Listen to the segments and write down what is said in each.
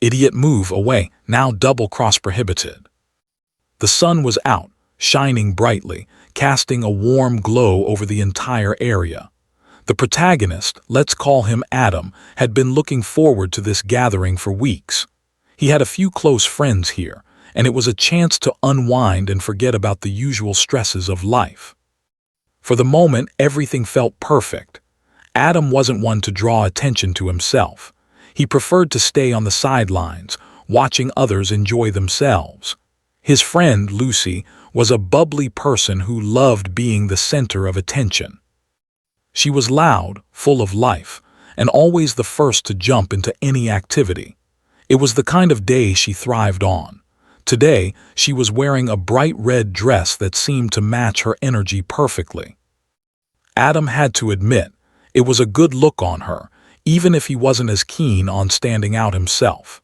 Idiot, move away, now double-cross prohibited. The sun was out, shining brightly, casting a warm glow over the entire area. The protagonist, let's call him Adam, had been looking forward to this gathering for weeks. He had a few close friends here, and it was a chance to unwind and forget about the usual stresses of life. For the moment, everything felt perfect. Adam wasn't one to draw attention to himself. He preferred to stay on the sidelines, watching others enjoy themselves. His friend, Lucy, was a bubbly person who loved being the center of attention. She was loud, full of life, and always the first to jump into any activity. It was the kind of day she thrived on. Today, she was wearing a bright red dress that seemed to match her energy perfectly. Adam had to admit, it was a good look on her, even if he wasn't as keen on standing out himself.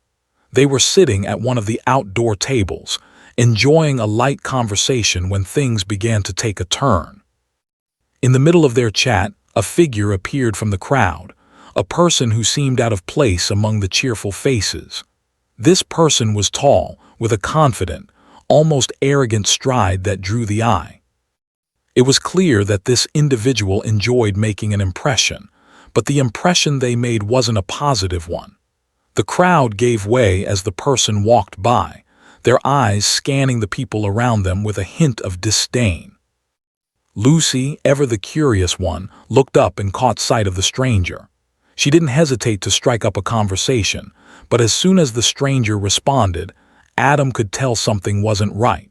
They were sitting at one of the outdoor tables, enjoying a light conversation when things began to take a turn. In the middle of their chat, a figure appeared from the crowd, a person who seemed out of place among the cheerful faces. This person was tall, with a confident, almost arrogant stride that drew the eye. It was clear that this individual enjoyed making an impression, but the impression they made wasn't a positive one. The crowd gave way as the person walked by, their eyes scanning the people around them with a hint of disdain. Lucy, ever the curious one, looked up and caught sight of the stranger. She didn't hesitate to strike up a conversation, but as soon as the stranger responded, Adam could tell something wasn't right.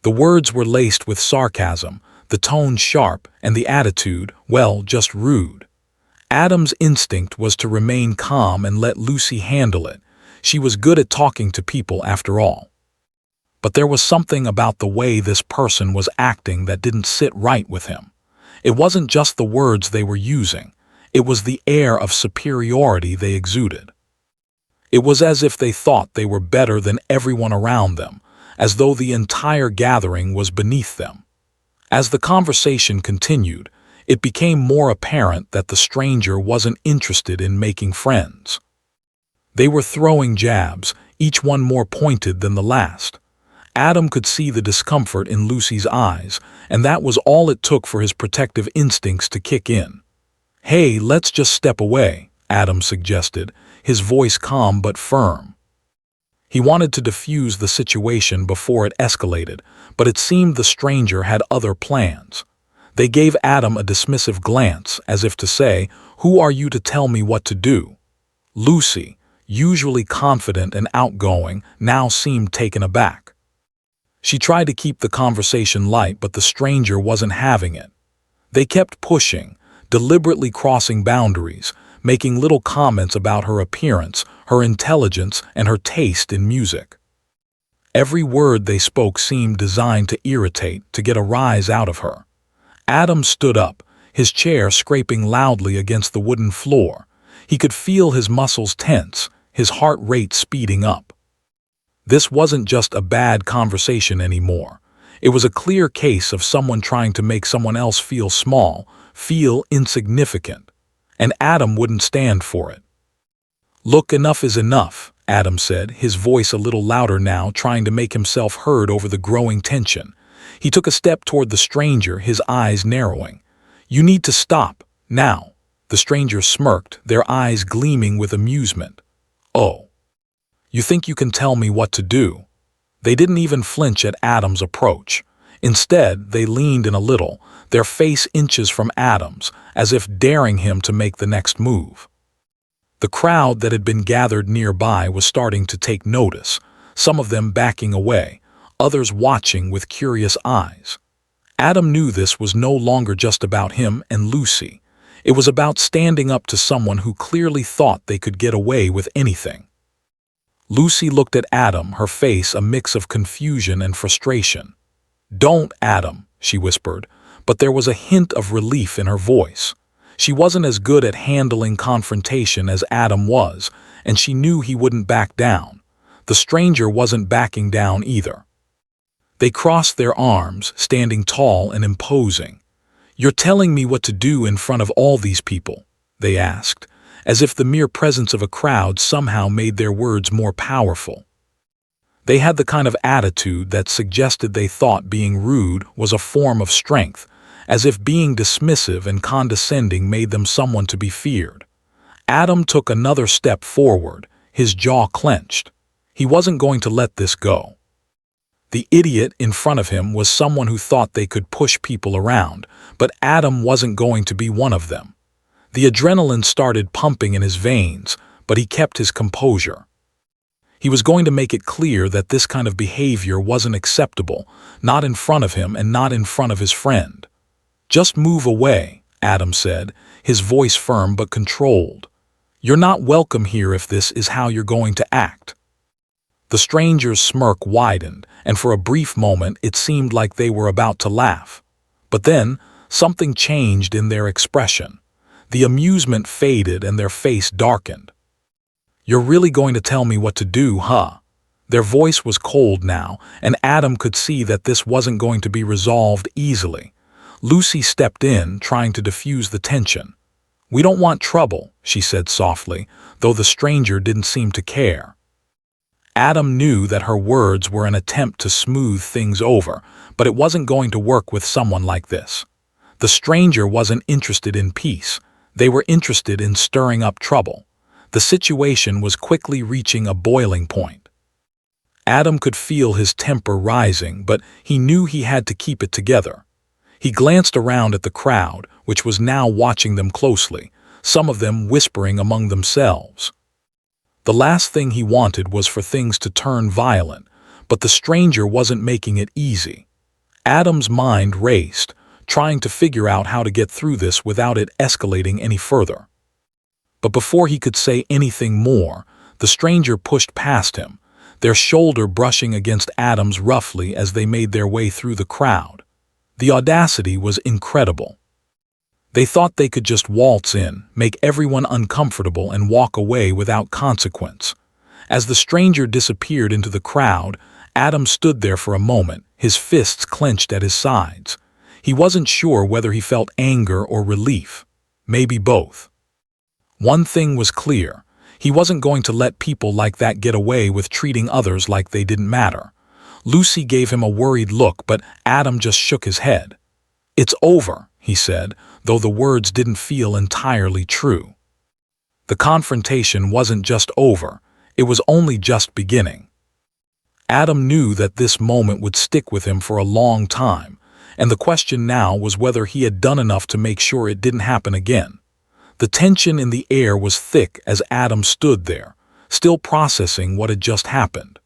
The words were laced with sarcasm, the tone sharp, and the attitude, well, just rude. Adam's instinct was to remain calm and let Lucy handle it. She was good at talking to people after all. But there was something about the way this person was acting that didn't sit right with him. It wasn't just the words they were using. It was the air of superiority they exuded. It was as if they thought they were better than everyone around them, as though the entire gathering was beneath them. As the conversation continued, it became more apparent that the stranger wasn't interested in making friends. They were throwing jabs, each one more pointed than the last. Adam could see the discomfort in Lucy's eyes, and that was all it took for his protective instincts to kick in. "Hey, let's just step away," Adam suggested, his voice calm but firm. He wanted to defuse the situation before it escalated, but it seemed the stranger had other plans. They gave Adam a dismissive glance, as if to say, "Who are you to tell me what to do?" Lucy, usually confident and outgoing, now seemed taken aback. She tried to keep the conversation light, but the stranger wasn't having it. They kept pushing, deliberately crossing boundaries, making little comments about her appearance, her intelligence, and her taste in music. Every word they spoke seemed designed to irritate, to get a rise out of her. Adam stood up, his chair scraping loudly against the wooden floor. He could feel his muscles tense, his heart rate speeding up. This wasn't just a bad conversation anymore. It was a clear case of someone trying to make someone else feel small, feel insignificant. And Adam wouldn't stand for it. "Look, enough is enough," Adam said, his voice a little louder now, trying to make himself heard over the growing tension. He took a step toward the stranger, his eyes narrowing. "You need to stop, now." The stranger smirked, their eyes gleaming with amusement. "Oh. You think you can tell me what to do?" They didn't even flinch at Adam's approach. Instead, they leaned in a little, their face inches from Adam's, as if daring him to make the next move. The crowd that had been gathered nearby was starting to take notice, some of them backing away, others watching with curious eyes. Adam knew this was no longer just about him and Lucy. It was about standing up to someone who clearly thought they could get away with anything. Lucy looked at Adam, her face a mix of confusion and frustration. "Don't, Adam," she whispered, but there was a hint of relief in her voice. She wasn't as good at handling confrontation as Adam was, and she knew he wouldn't back down. The stranger wasn't backing down either. They crossed their arms, standing tall and imposing. "You're telling me what to do in front of all these people?" they asked, as if the mere presence of a crowd somehow made their words more powerful. They had the kind of attitude that suggested they thought being rude was a form of strength, as if being dismissive and condescending made them someone to be feared. Adam took another step forward, his jaw clenched. He wasn't going to let this go. The idiot in front of him was someone who thought they could push people around, but Adam wasn't going to be one of them. The adrenaline started pumping in his veins, but he kept his composure. He was going to make it clear that this kind of behavior wasn't acceptable, not in front of him and not in front of his friend. "Just move away," Adam said, his voice firm but controlled. "You're not welcome here if this is how you're going to act." The stranger's smirk widened, and for a brief moment it seemed like they were about to laugh. But then, something changed in their expression. The amusement faded and their face darkened. "You're really going to tell me what to do, huh?" Their voice was cold now, and Adam could see that this wasn't going to be resolved easily. Lucy stepped in, trying to diffuse the tension. "We don't want trouble," she said softly, though the stranger didn't seem to care. Adam knew that her words were an attempt to smooth things over, but it wasn't going to work with someone like this. The stranger wasn't interested in peace. They were interested in stirring up trouble. The situation was quickly reaching a boiling point. Adam could feel his temper rising, but he knew he had to keep it together. He glanced around at the crowd, which was now watching them closely, some of them whispering among themselves. The last thing he wanted was for things to turn violent, but the stranger wasn't making it easy. Adam's mind raced, trying to figure out how to get through this without it escalating any further. But before he could say anything more, the stranger pushed past him, their shoulder brushing against Adam's roughly as they made their way through the crowd. The audacity was incredible. They thought they could just waltz in, make everyone uncomfortable, and walk away without consequence. As the stranger disappeared into the crowd, Adam stood there for a moment, his fists clenched at his sides. He wasn't sure whether he felt anger or relief. Maybe both. One thing was clear. He wasn't going to let people like that get away with treating others like they didn't matter. Lucy gave him a worried look, but Adam just shook his head. "It's over," he said, though the words didn't feel entirely true. The confrontation wasn't just over, it was only just beginning. Adam knew that this moment would stick with him for a long time, and the question now was whether he had done enough to make sure it didn't happen again. The tension in the air was thick as Adam stood there, still processing what had just happened.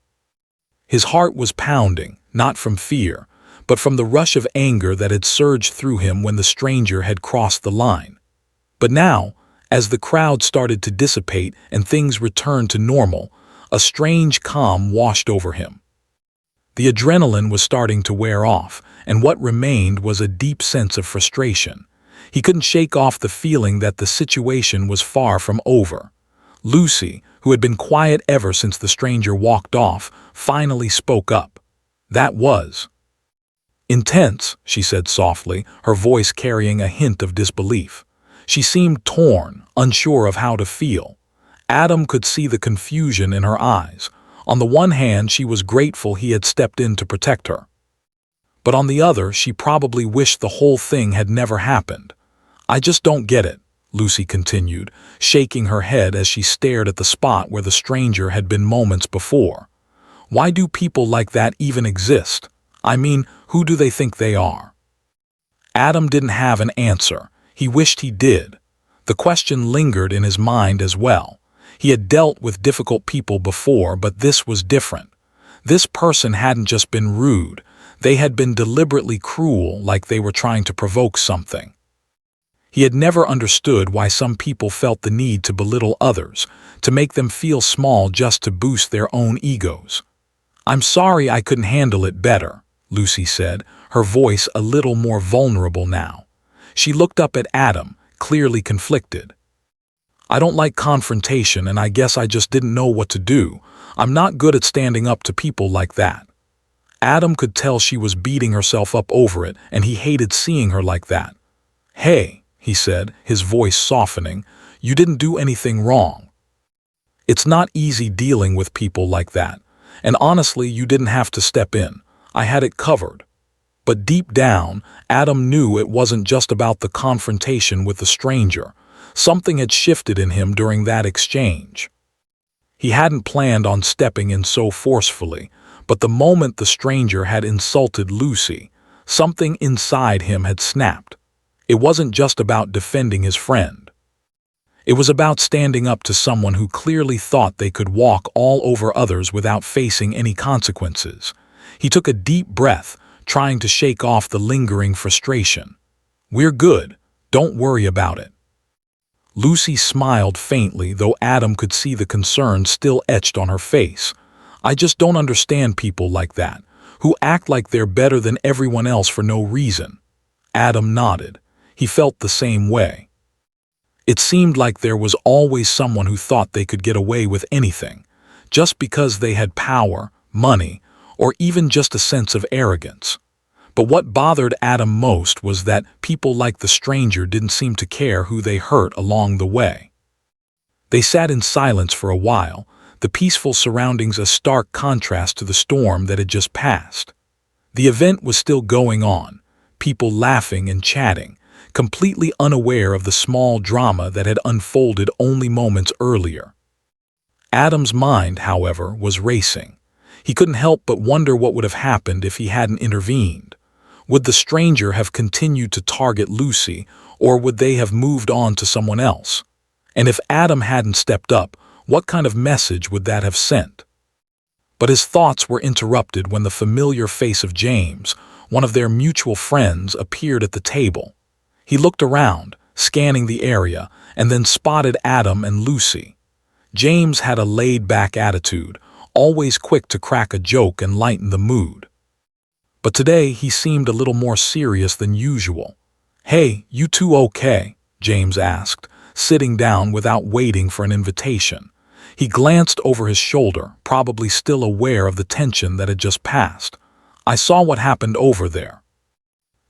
His heart was pounding, not from fear, but from the rush of anger that had surged through him when the stranger had crossed the line. But now, as the crowd started to dissipate and things returned to normal, a strange calm washed over him. The adrenaline was starting to wear off, and what remained was a deep sense of frustration. He couldn't shake off the feeling that the situation was far from over. Lucy, who had been quiet ever since the stranger walked off, finally spoke up. "That was intense," she said softly, her voice carrying a hint of disbelief. She seemed torn, unsure of how to feel. Adam could see the confusion in her eyes. On the one hand, she was grateful he had stepped in to protect her. But on the other, she probably wished the whole thing had never happened. "I just don't get it," Lucy continued, shaking her head as she stared at the spot where the stranger had been moments before. "Why do people like that even exist? I mean, who do they think they are?" Adam didn't have an answer. He wished he did. The question lingered in his mind as well. He had dealt with difficult people before, but this was different. This person hadn't just been rude. They had been deliberately cruel, like they were trying to provoke something. He had never understood why some people felt the need to belittle others, to make them feel small just to boost their own egos. "I'm sorry I couldn't handle it better," Lucy said, her voice a little more vulnerable now. She looked up at Adam, clearly conflicted. "I don't like confrontation, and I guess I just didn't know what to do. I'm not good at standing up to people like that." Adam could tell she was beating herself up over it, and he hated seeing her like that. "Hey," he said, his voice softening, You didn't do anything wrong. It's not easy dealing with people like that, and honestly, you didn't have to step in. I had it covered. But deep down, Adam knew it wasn't just about the confrontation with the stranger. Something had shifted in him during that exchange. He hadn't planned on stepping in so forcefully, but the moment the stranger had insulted Lucy, something inside him had snapped. It wasn't just about defending his friend. It was about standing up to someone who clearly thought they could walk all over others without facing any consequences. He took a deep breath, trying to shake off the lingering frustration. "We're good. Don't worry about it." Lucy smiled faintly, though Adam could see the concern still etched on her face. "I just don't understand people like that, who act like they're better than everyone else for no reason." Adam nodded. He felt the same way. It seemed like there was always someone who thought they could get away with anything, just because they had power, money, or even just a sense of arrogance. But what bothered Adam most was that people like the stranger didn't seem to care who they hurt along the way. They sat in silence for a while, the peaceful surroundings a stark contrast to the storm that had just passed. The event was still going on, people laughing and chatting, completely unaware of the small drama that had unfolded only moments earlier. Adam's mind, however, was racing. He couldn't help but wonder what would have happened if he hadn't intervened. Would the stranger have continued to target Lucy, or would they have moved on to someone else? And if Adam hadn't stepped up, what kind of message would that have sent? But his thoughts were interrupted when the familiar face of James, one of their mutual friends, appeared at the table. He looked around, scanning the area, and then spotted Adam and Lucy. James had a laid-back attitude, always quick to crack a joke and lighten the mood. But today he seemed a little more serious than usual. "Hey, you two okay?" James asked, sitting down without waiting for an invitation. He glanced over his shoulder, probably still aware of the tension that had just passed. "I saw what happened over there.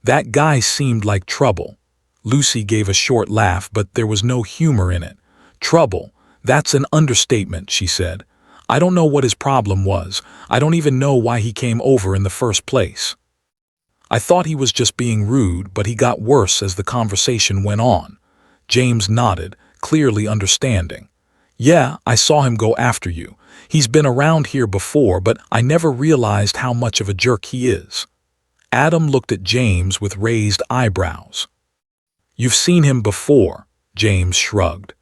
That guy seemed like trouble." Lucy gave a short laugh, but there was no humor in it. "Trouble? That's an understatement," she said. "I don't know what his problem was. I don't even know why he came over in the first place. I thought he was just being rude, but he got worse as the conversation went on." James nodded, clearly understanding. "Yeah, I saw him go after you. He's been around here before, but I never realized how much of a jerk he is." Adam looked at James with raised eyebrows. "You've seen him before," James shrugged.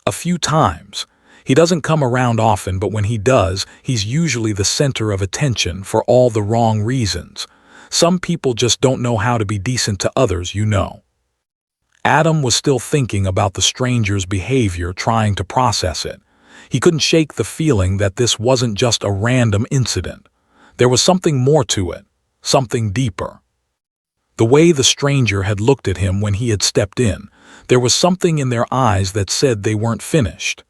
"A few times. He doesn't come around often, but when he does, he's usually the center of attention for all the wrong reasons. Some people just don't know how to be decent to others, you know." Adam was still thinking about the stranger's behavior, trying to process it. He couldn't shake the feeling that this wasn't just a random incident. There was something more to it, something deeper. The way the stranger had looked at him when he had stepped in, there was something in their eyes that said they weren't finished.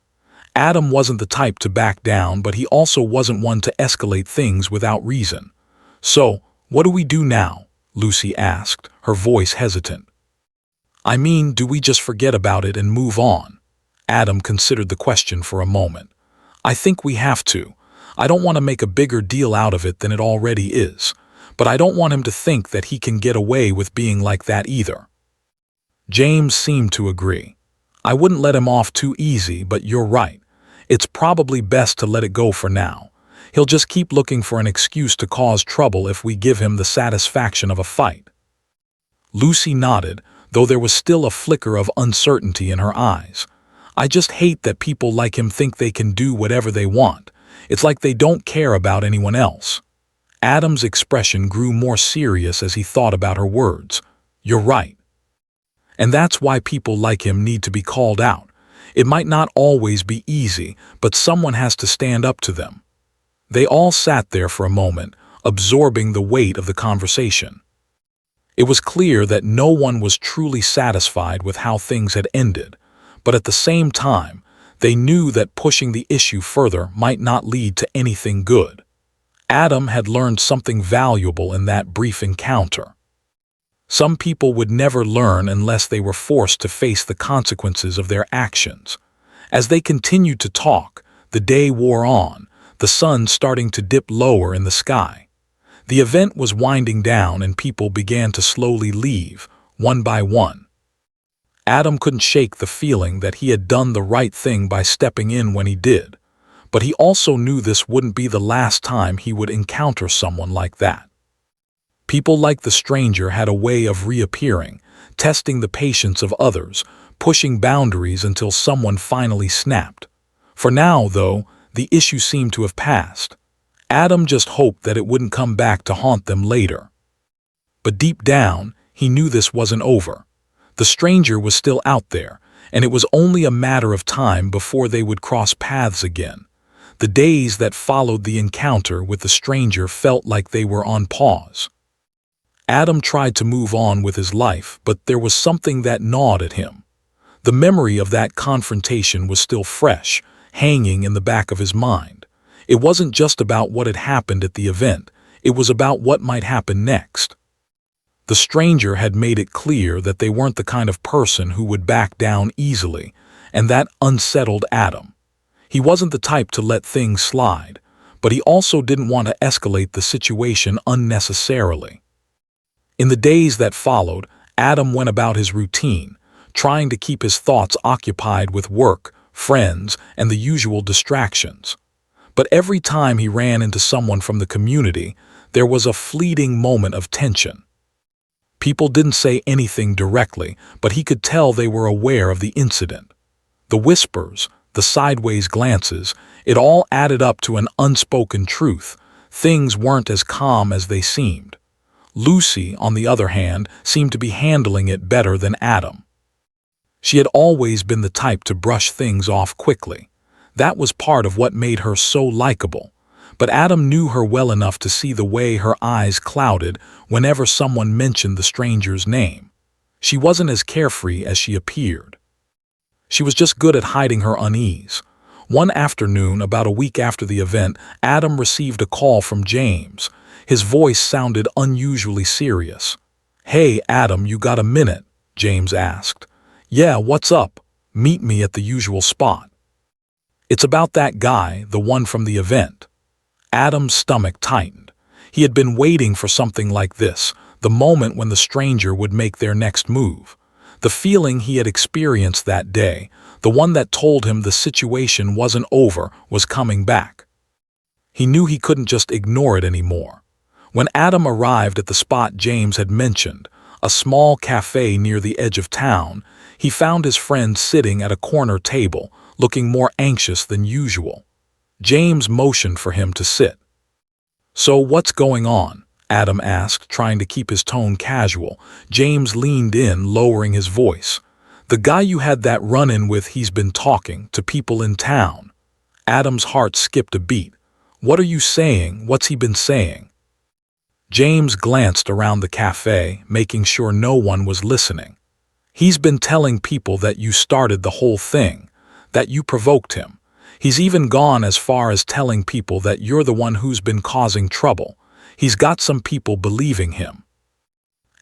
Adam wasn't the type to back down, but he also wasn't one to escalate things without reason. "So, what do we do now?" Lucy asked, her voice hesitant. "I mean, do we just forget about it and move on?" Adam considered the question for a moment. "I think we have to. I don't want to make a bigger deal out of it than it already is, but I don't want him to think that he can get away with being like that either." James seemed to agree. "I wouldn't let him off too easy, but you're right. It's probably best to let it go for now. He'll just keep looking for an excuse to cause trouble if we give him the satisfaction of a fight." Lucy nodded, though there was still a flicker of uncertainty in her eyes. "I just hate that people like him think they can do whatever they want. It's like they don't care about anyone else." Adam's expression grew more serious as he thought about her words. "You're right. And that's why people like him need to be called out. It might not always be easy, but someone has to stand up to them." They all sat there for a moment, absorbing the weight of the conversation. It was clear that no one was truly satisfied with how things had ended, but at the same time, they knew that pushing the issue further might not lead to anything good. Adam had learned something valuable in that brief encounter. Some people would never learn unless they were forced to face the consequences of their actions. As they continued to talk, the day wore on, the sun starting to dip lower in the sky. The event was winding down and people began to slowly leave, one by one. Adam couldn't shake the feeling that he had done the right thing by stepping in when he did, but he also knew this wouldn't be the last time he would encounter someone like that. People like the stranger had a way of reappearing, testing the patience of others, pushing boundaries until someone finally snapped. For now, though, the issue seemed to have passed. Adam just hoped that it wouldn't come back to haunt them later. But deep down, he knew this wasn't over. The stranger was still out there, and it was only a matter of time before they would cross paths again. The days that followed the encounter with the stranger felt like they were on pause. Adam tried to move on with his life, but there was something that gnawed at him. The memory of that confrontation was still fresh, hanging in the back of his mind. It wasn't just about what had happened at the event, it was about what might happen next. The stranger had made it clear that they weren't the kind of person who would back down easily, and that unsettled Adam. He wasn't the type to let things slide, but he also didn't want to escalate the situation unnecessarily. In the days that followed, Adam went about his routine, trying to keep his thoughts occupied with work, friends, and the usual distractions. But every time he ran into someone from the community, there was a fleeting moment of tension. People didn't say anything directly, but he could tell they were aware of the incident. The whispers, the sideways glances, it all added up to an unspoken truth. Things weren't as calm as they seemed. Lucy, on the other hand, seemed to be handling it better than Adam. She had always been the type to brush things off quickly. That was part of what made her so likable. But Adam knew her well enough to see the way her eyes clouded whenever someone mentioned the stranger's name. She wasn't as carefree as she appeared. She was just good at hiding her unease. One afternoon, about a week after the event, Adam received a call from James. His voice sounded unusually serious. "Hey, Adam, you got a minute?" James asked. "Yeah, what's up? Meet me at the usual spot." "It's about that guy, the one from the event." Adam's stomach tightened. He had been waiting for something like this, the moment when the stranger would make their next move. The feeling he had experienced that day, the one that told him the situation wasn't over, was coming back. He knew he couldn't just ignore it anymore. When Adam arrived at the spot James had mentioned, a small cafe near the edge of town, he found his friend sitting at a corner table, looking more anxious than usual. James motioned for him to sit. "So what's going on?" Adam asked, trying to keep his tone casual. James leaned in, lowering his voice. "The guy you had that run-in with, he's been talking to people in town." Adam's heart skipped a beat. "What are you saying? What's he been saying?" James glanced around the cafe, making sure no one was listening. "He's been telling people that you started the whole thing, that you provoked him. He's even gone as far as telling people that you're the one who's been causing trouble. He's got some people believing him."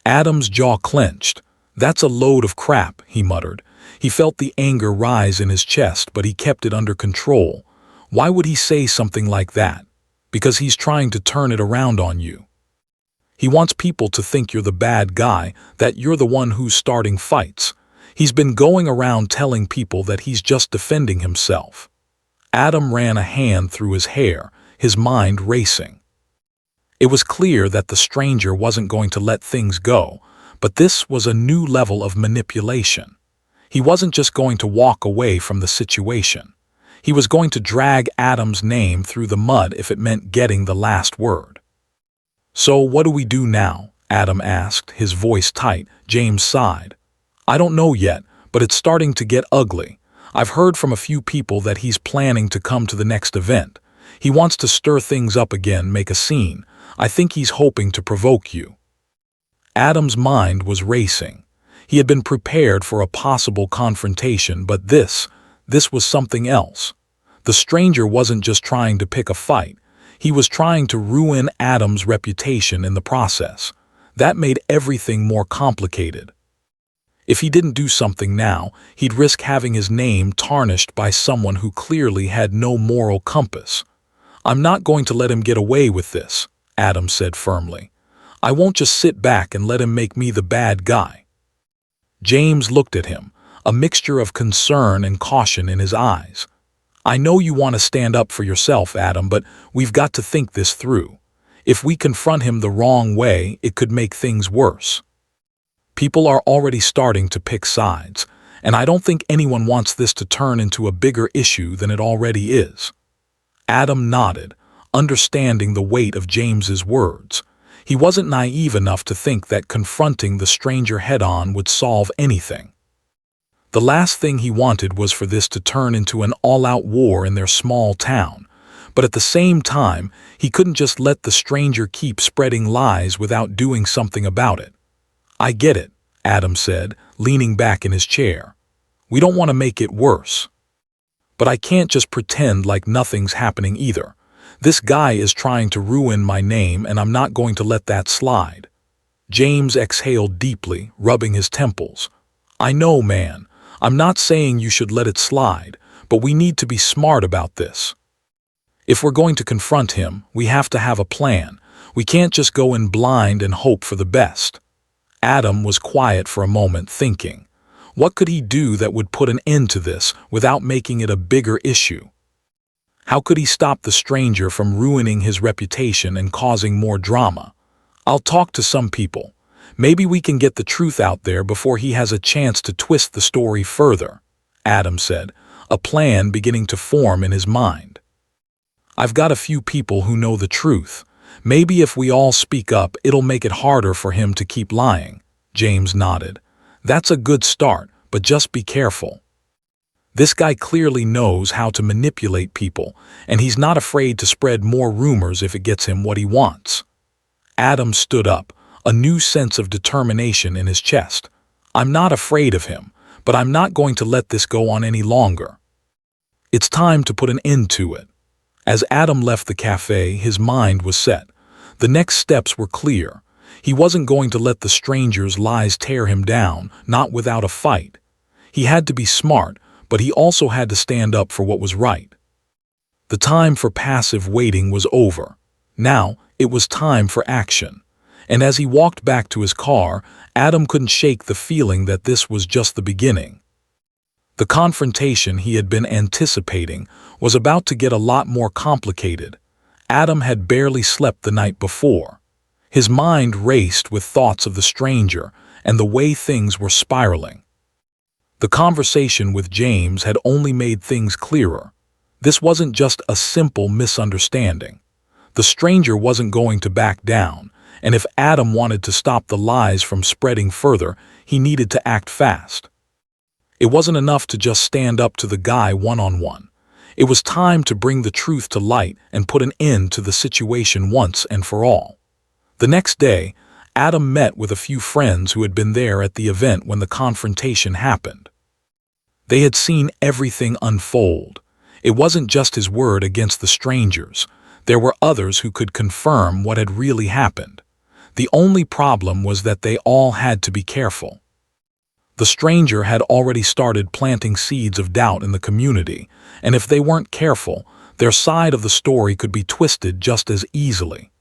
Adam's jaw clenched. "That's a load of crap," he muttered. He felt the anger rise in his chest, but he kept it under control. Why would he say something like that? Because he's trying to turn it around on you. He wants people to think you're the bad guy, that you're the one who's starting fights. He's been going around telling people that he's just defending himself. Adam ran a hand through his hair, his mind racing. It was clear that the stranger wasn't going to let things go, but this was a new level of manipulation. He wasn't just going to walk away from the situation. He was going to drag Adam's name through the mud if it meant getting the last word. "So what do we do now?" Adam asked, his voice tight. James sighed. "I don't know yet, but it's starting to get ugly. I've heard from a few people that he's planning to come to the next event. He wants to stir things up again, make a scene. I think he's hoping to provoke you." Adam's mind was racing. He had been prepared for a possible confrontation, but this was something else. The stranger wasn't just trying to pick a fight. He was trying to ruin Adam's reputation in the process. That made everything more complicated. If he didn't do something now, he'd risk having his name tarnished by someone who clearly had no moral compass. "I'm not going to let him get away with this," Adam said firmly. "I won't just sit back and let him make me the bad guy." James looked at him, a mixture of concern and caution in his eyes. "I know you want to stand up for yourself, Adam, but we've got to think this through. If we confront him the wrong way, it could make things worse. People are already starting to pick sides, and I don't think anyone wants this to turn into a bigger issue than it already is." Adam nodded, understanding the weight of James's words. He wasn't naive enough to think that confronting the stranger head-on would solve anything. The last thing he wanted was for this to turn into an all-out war in their small town, but at the same time, he couldn't just let the stranger keep spreading lies without doing something about it. "I get it," Adam said, leaning back in his chair. "We don't want to make it worse. But I can't just pretend like nothing's happening either. This guy is trying to ruin my name, and I'm not going to let that slide." James exhaled deeply, rubbing his temples. "I know, man. I'm not saying you should let it slide, but we need to be smart about this. If we're going to confront him, we have to have a plan. We can't just go in blind and hope for the best." Adam was quiet for a moment, thinking. What could he do that would put an end to this without making it a bigger issue? How could he stop the stranger from ruining his reputation and causing more drama? "I'll talk to some people. Maybe we can get the truth out there before he has a chance to twist the story further," Adam said, a plan beginning to form in his mind. "I've got a few people who know the truth. Maybe if we all speak up, it'll make it harder for him to keep lying." James nodded. "That's a good start, but just be careful. This guy clearly knows how to manipulate people, and he's not afraid to spread more rumors if it gets him what he wants." Adam stood up, a new sense of determination in his chest. "I'm not afraid of him, but I'm not going to let this go on any longer. It's time to put an end to it." As Adam left the cafe, his mind was set. The next steps were clear. He wasn't going to let the stranger's lies tear him down, not without a fight. He had to be smart, but he also had to stand up for what was right. The time for passive waiting was over. Now, it was time for action. And as he walked back to his car, Adam couldn't shake the feeling that this was just the beginning. The confrontation he had been anticipating was about to get a lot more complicated. Adam had barely slept the night before. His mind raced with thoughts of the stranger and the way things were spiraling. The conversation with James had only made things clearer. This wasn't just a simple misunderstanding. The stranger wasn't going to back down, and if Adam wanted to stop the lies from spreading further, he needed to act fast. It wasn't enough to just stand up to the guy one-on-one. It was time to bring the truth to light and put an end to the situation once and for all. The next day, Adam met with a few friends who had been there at the event when the confrontation happened. They had seen everything unfold. It wasn't just his word against the strangers. There were others who could confirm what had really happened. The only problem was that they all had to be careful. The stranger had already started planting seeds of doubt in the community, and if they weren't careful, their side of the story could be twisted just as easily.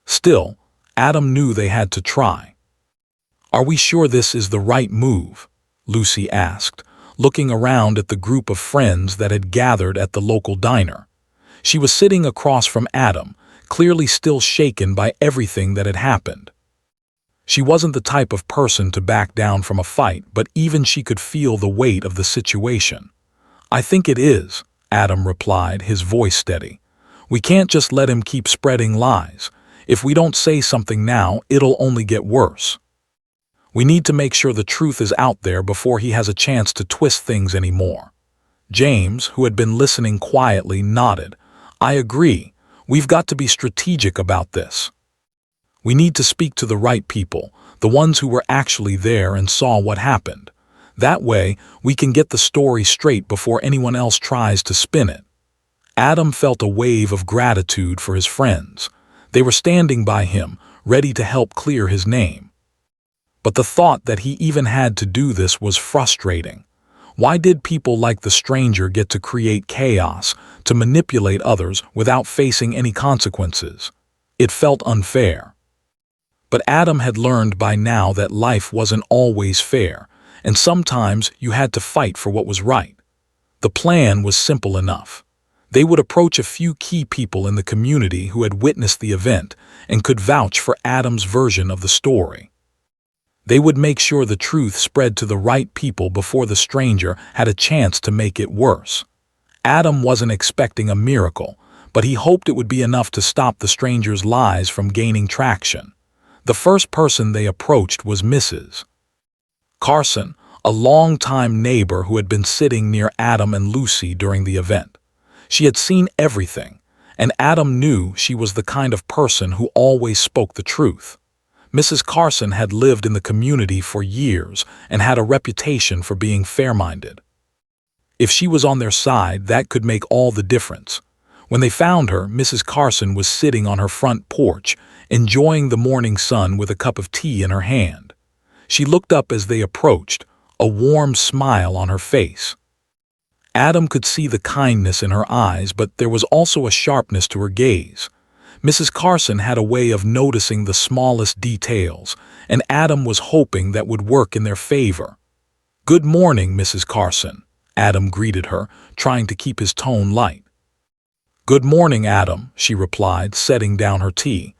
Still, Adam knew they had to try. "Are we sure this is the right move?" Lucy asked, looking around at the group of friends that had gathered at the local diner. She was sitting across from Adam, clearly still shaken by everything that had happened. She wasn't the type of person to back down from a fight, but even she could feel the weight of the situation. "I think it is," Adam replied, his voice steady. "We can't just let him keep spreading lies. If we don't say something now, it'll only get worse. We need to make sure the truth is out there before he has a chance to twist things anymore." James, who had been listening quietly, nodded. "I agree. We've got to be strategic about this. We need to speak to the right people, the ones who were actually there and saw what happened. That way, we can get the story straight before anyone else tries to spin it." Adam felt a wave of gratitude for his friends. They were standing by him, ready to help clear his name. But the thought that he even had to do this was frustrating. Why did people like the stranger get to create chaos, to manipulate others without facing any consequences? It felt unfair. But Adam had learned by now that life wasn't always fair, and sometimes you had to fight for what was right. The plan was simple enough. They would approach a few key people in the community who had witnessed the event and could vouch for Adam's version of the story. They would make sure the truth spread to the right people before the stranger had a chance to make it worse. Adam wasn't expecting a miracle, but he hoped it would be enough to stop the stranger's lies from gaining traction. The first person they approached was Mrs. Carson, a longtime neighbor who had been sitting near Adam and Lucy during the event. She had seen everything, and Adam knew she was the kind of person who always spoke the truth. Mrs. Carson had lived in the community for years and had a reputation for being fair-minded. If she was on their side, that could make all the difference. When they found her, Mrs. Carson was sitting on her front porch, enjoying the morning sun with a cup of tea in her hand. She looked up as they approached, a warm smile on her face. Adam could see the kindness in her eyes, but there was also a sharpness to her gaze. Mrs. Carson had a way of noticing the smallest details, and Adam was hoping that would work in their favor. "Good morning, Mrs. Carson," Adam greeted her, trying to keep his tone light. "Good morning, Adam," she replied, setting down her tea.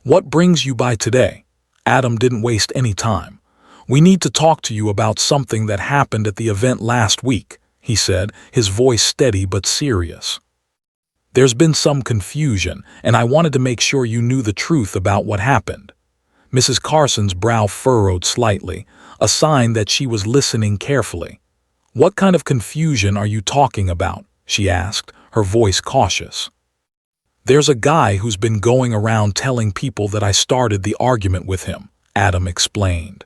"What brings you by today?" Adam didn't waste any time. "We need to talk to you about something that happened at the event last week," he said, his voice steady but serious. "There's been some confusion, and I wanted to make sure you knew the truth about what happened." Mrs. Carson's brow furrowed slightly, a sign that she was listening carefully. "What kind of confusion are you talking about?" she asked, her voice cautious. "There's a guy who's been going around telling people that I started the argument with him," Adam explained.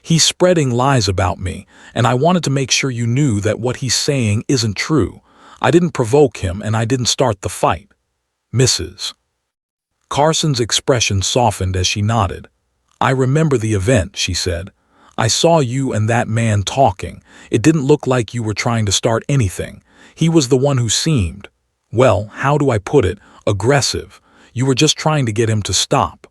"He's spreading lies about me, and I wanted to make sure you knew that what he's saying isn't true. I didn't provoke him, and I didn't start the fight." Mrs. Carson's expression softened as she nodded. "I remember the event," she said. "I saw you and that man talking. It didn't look like you were trying to start anything. He was the one who seemed, well, how do I put it, aggressive. You were just trying to get him to stop."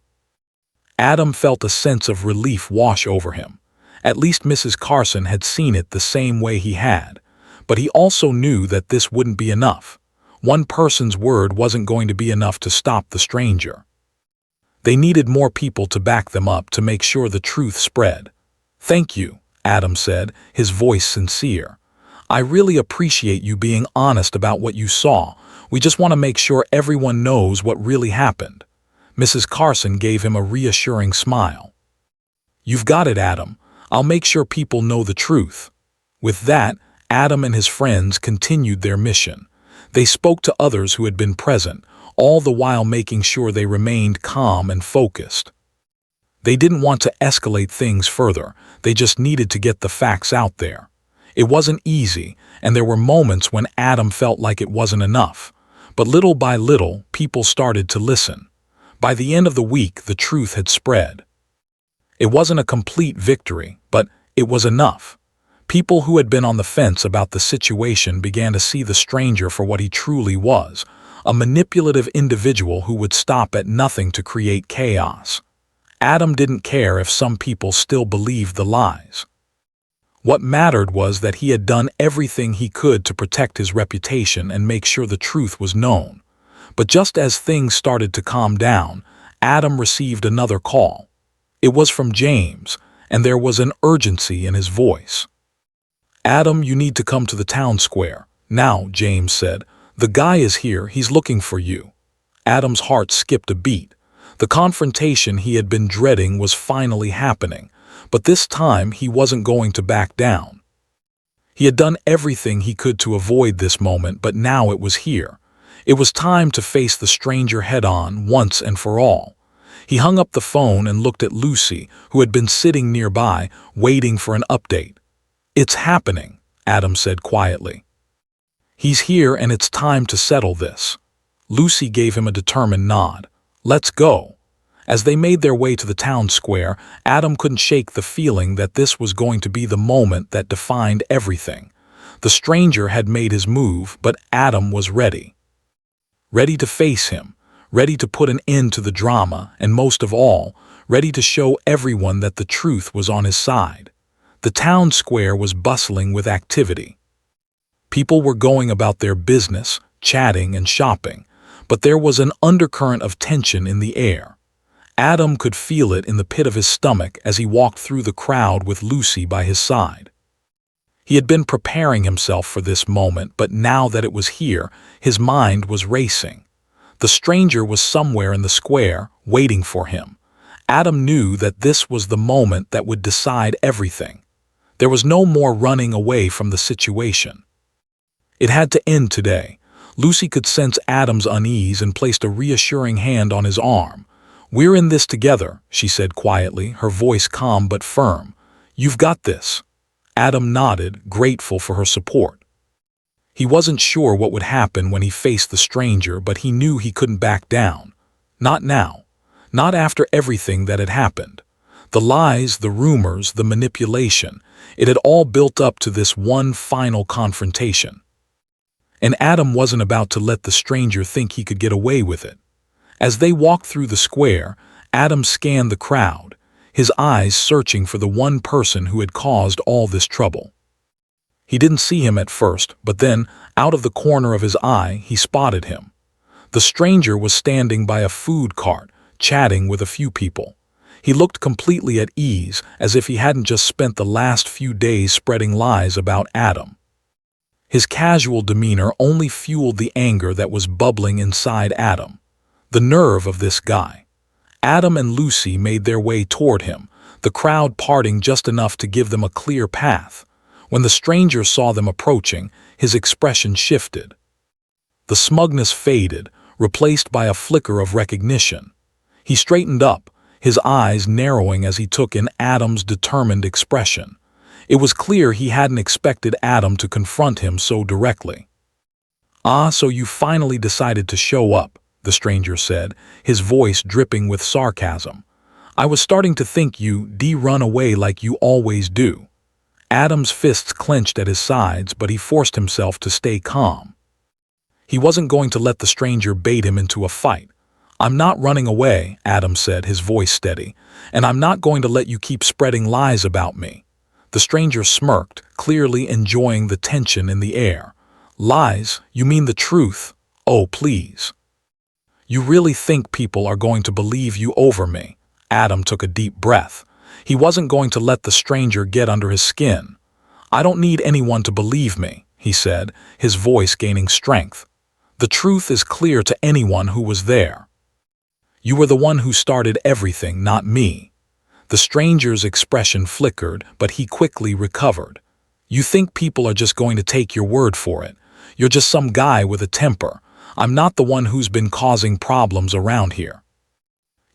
Adam felt a sense of relief wash over him. At least Mrs. Carson had seen it the same way he had. But he also knew that this wouldn't be enough. One person's word wasn't going to be enough to stop the stranger. They needed more people to back them up to make sure the truth spread. "Thank you," Adam said, his voice sincere. "I really appreciate you being honest about what you saw. We just want to make sure everyone knows what really happened." Mrs. Carson gave him a reassuring smile. "You've got it, Adam. I'll make sure people know the truth." With that, Adam and his friends continued their mission. They spoke to others who had been present, all the while making sure they remained calm and focused. They didn't want to escalate things further, they just needed to get the facts out there. It wasn't easy, and there were moments when Adam felt like it wasn't enough. But little by little, people started to listen. By the end of the week, the truth had spread. It wasn't a complete victory, but it was enough. People who had been on the fence about the situation began to see the stranger for what he truly was, a manipulative individual who would stop at nothing to create chaos. Adam didn't care if some people still believed the lies. What mattered was that he had done everything he could to protect his reputation and make sure the truth was known. But just as things started to calm down, Adam received another call. It was from James, and there was an urgency in his voice. "Adam, you need to come to the town square. Now," James said. "The guy is here, he's looking for you." Adam's heart skipped a beat. The confrontation he had been dreading was finally happening, but this time he wasn't going to back down. He had done everything he could to avoid this moment, but now it was here. It was time to face the stranger head-on once and for all. He hung up the phone and looked at Lucy, who had been sitting nearby, waiting for an update. "It's happening," Adam said quietly. "He's here and it's time to settle this." Lucy gave him a determined nod. "Let's go." As they made their way to the town square, Adam couldn't shake the feeling that this was going to be the moment that defined everything. The stranger had made his move, but Adam was ready. Ready to face him, ready to put an end to the drama, and most of all, ready to show everyone that the truth was on his side. The town square was bustling with activity. People were going about their business, chatting and shopping, but there was an undercurrent of tension in the air. Adam could feel it in the pit of his stomach as he walked through the crowd with Lucy by his side. He had been preparing himself for this moment, but now that it was here, his mind was racing. The stranger was somewhere in the square, waiting for him. Adam knew that this was the moment that would decide everything. There was no more running away from the situation. It had to end today. Lucy could sense Adam's unease and placed a reassuring hand on his arm. "We're in this together," she said quietly, her voice calm but firm. "You've got this." Adam nodded, grateful for her support. He wasn't sure what would happen when he faced the stranger, but he knew he couldn't back down. Not now. Not after everything that had happened. The lies, the rumors, the manipulation, it had all built up to this one final confrontation. And Adam wasn't about to let the stranger think he could get away with it. As they walked through the square, Adam scanned the crowd, his eyes searching for the one person who had caused all this trouble. He didn't see him at first, but then, out of the corner of his eye, he spotted him. The stranger was standing by a food cart, chatting with a few people. He looked completely at ease, as if he hadn't just spent the last few days spreading lies about Adam. His casual demeanor only fueled the anger that was bubbling inside Adam. The nerve of this guy. Adam and Lucy made their way toward him, the crowd parting just enough to give them a clear path. When the stranger saw them approaching, his expression shifted. The smugness faded, replaced by a flicker of recognition. He straightened up, his eyes narrowing as he took in Adam's determined expression. It was clear he hadn't expected Adam to confront him so directly. "Ah, so you finally decided to show up," the stranger said, his voice dripping with sarcasm. "I was starting to think you'd run away like you always do." Adam's fists clenched at his sides, but he forced himself to stay calm. He wasn't going to let the stranger bait him into a fight. "I'm not running away," Adam said, his voice steady, "and I'm not going to let you keep spreading lies about me." The stranger smirked, clearly enjoying the tension in the air. "Lies? You mean the truth? Oh, please. You really think people are going to believe you over me?" Adam took a deep breath. He wasn't going to let the stranger get under his skin. "I don't need anyone to believe me," he said, his voice gaining strength. "The truth is clear to anyone who was there. You were the one who started everything, not me." The stranger's expression flickered, but he quickly recovered. "You think people are just going to take your word for it. You're just some guy with a temper. I'm not the one who's been causing problems around here.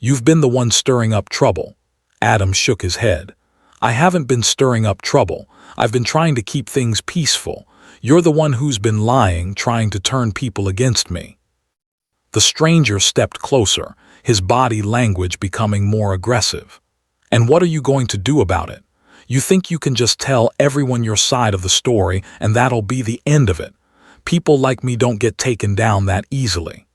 You've been the one stirring up trouble." Adam shook his head. "I haven't been stirring up trouble. I've been trying to keep things peaceful. You're the one who's been lying, trying to turn people against me." The stranger stepped closer, his body language becoming more aggressive. "And what are you going to do about it? You think you can just tell everyone your side of the story and that'll be the end of it? People like me don't get taken down that easily."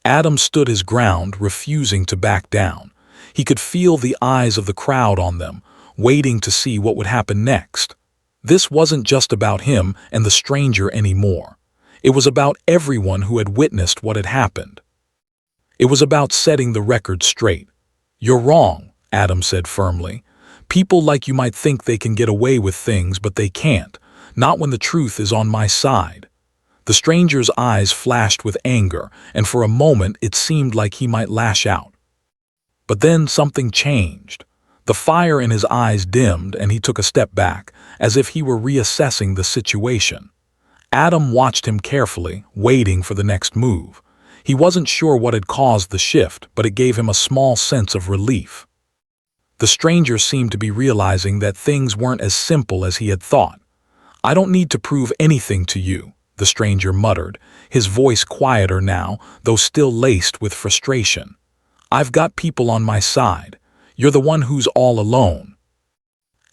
Adam stood his ground, refusing to back down. He could feel the eyes of the crowd on them, waiting to see what would happen next. This wasn't just about him and the stranger anymore. It was about everyone who had witnessed what had happened. It was about setting the record straight. "You're wrong," Adam said firmly. "People like you might think they can get away with things, but they can't. Not when the truth is on my side." The stranger's eyes flashed with anger, and for a moment it seemed like he might lash out. But then something changed. The fire in his eyes dimmed, and he took a step back, as if he were reassessing the situation. Adam watched him carefully, waiting for the next move. He wasn't sure what had caused the shift, but it gave him a small sense of relief. The stranger seemed to be realizing that things weren't as simple as he had thought. "I don't need to prove anything to you," the stranger muttered, his voice quieter now, though still laced with frustration. I've got people on my side. You're the one who's all alone."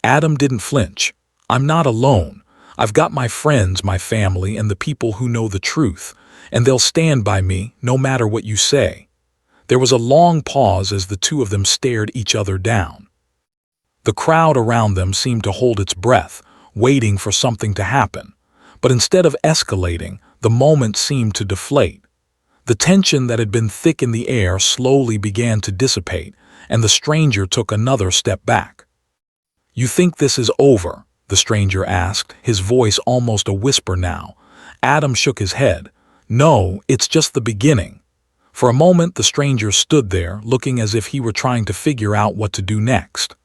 Adam didn't flinch. "I'm not alone. I've got my friends, my family, and the people who know the truth, and they'll stand by me no matter what you say." There was a long pause as the two of them stared each other down. The crowd around them seemed to hold its breath, waiting for something to happen. But instead of escalating, the moment seemed to deflate. The tension that had been thick in the air slowly began to dissipate, and the stranger took another step back. "You think this is over?" the stranger asked, his voice almost a whisper now. Adam shook his head. "No, it's just the beginning." For a moment the stranger stood there, looking as if he were trying to figure out what to do next.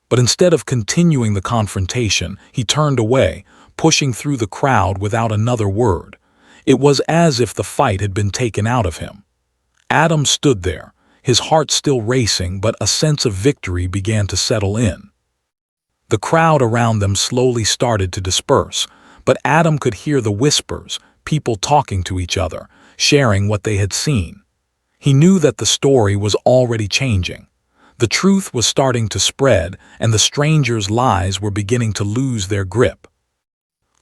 But instead of continuing the confrontation, he turned away, pushing through the crowd without another word. It was as if the fight had been taken out of him. Adam stood there, his heart still racing, but a sense of victory began to settle in. The crowd around them slowly started to disperse, but Adam could hear the whispers, people talking to each other, sharing what they had seen. He knew that the story was already changing. The truth was starting to spread, and the stranger's lies were beginning to lose their grip.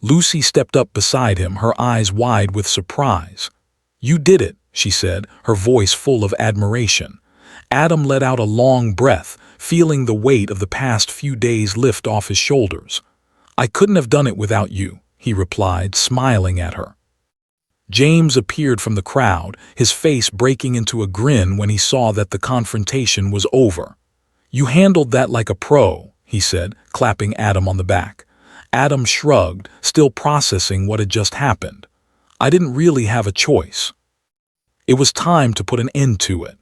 Lucy stepped up beside him, her eyes wide with surprise. "You did it," she said, her voice full of admiration. Adam let out a long breath, feeling the weight of the past few days lift off his shoulders. "I couldn't have done it without you," he replied, smiling at her. James appeared from the crowd, his face breaking into a grin when he saw that the confrontation was over. "You handled that like a pro," he said, clapping Adam on the back. Adam shrugged, still processing what had just happened. "I didn't really have a choice." It was time to put an end to it.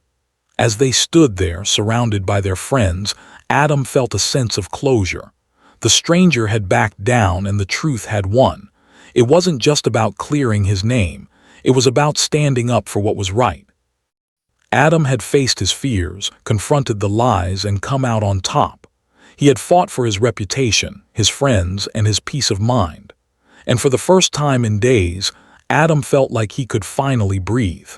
As they stood there, surrounded by their friends, Adam felt a sense of closure. The stranger had backed down and the truth had won. It wasn't just about clearing his name, it was about standing up for what was right. Adam had faced his fears, confronted the lies, and come out on top. He had fought for his reputation, his friends, and his peace of mind. And for the first time in days, Adam felt like he could finally breathe.